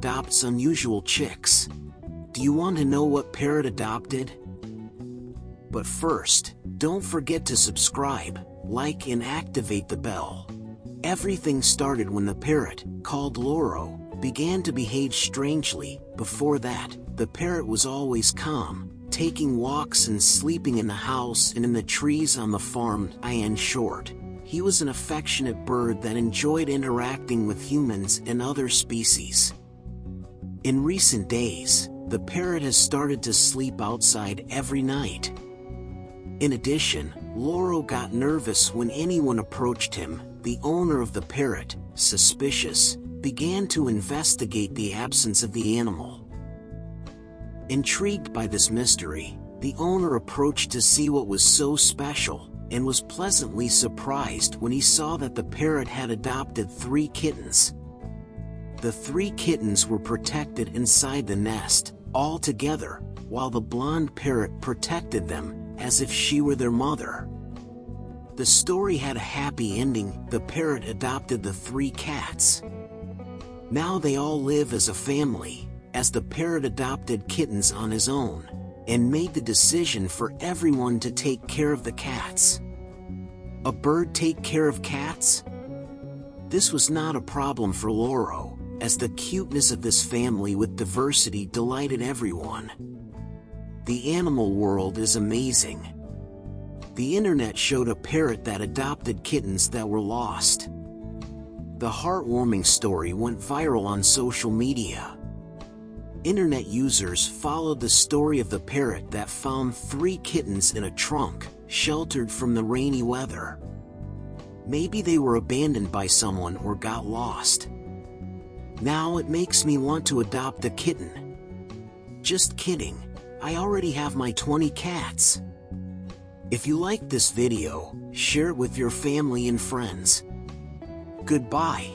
adopts unusual chicks. Do you want to know what Parrot adopted? But first, don't forget to subscribe, like and activate the bell. Everything started when the parrot, called Loro, began to behave strangely. Before that, the parrot was always calm, taking walks and sleeping in the house and in the trees on the farm. In short, he was an affectionate bird that enjoyed interacting with humans and other species. In recent days, the parrot has started to sleep outside every night. In addition, Loro got nervous when anyone approached him. The owner of the parrot, suspicious, began to investigate the absence of the animal. Intrigued by this mystery, the owner approached to see what was so special, and was pleasantly surprised when he saw that the parrot had adopted 3 kittens. The 3 kittens were protected inside the nest, all together, while the blonde parrot protected them, as if she were their mother. The story had a happy ending. The parrot adopted the 3 cats. Now they all live as a family, as the parrot adopted kittens on his own, and made the decision for everyone to take care of the cats. A bird take care of cats? This was not a problem for Loro, as the cuteness of this family with diversity delighted everyone. The animal world is amazing. The internet showed a parrot that adopted kittens that were lost. The heartwarming story went viral on social media. Internet users followed the story of the parrot that found 3 kittens in a trunk, sheltered from the rainy weather. Maybe they were abandoned by someone or got lost. Now it makes me want to adopt a kitten. Just kidding, I already have my 20 cats. If you liked this video, share it with your family and friends. Goodbye.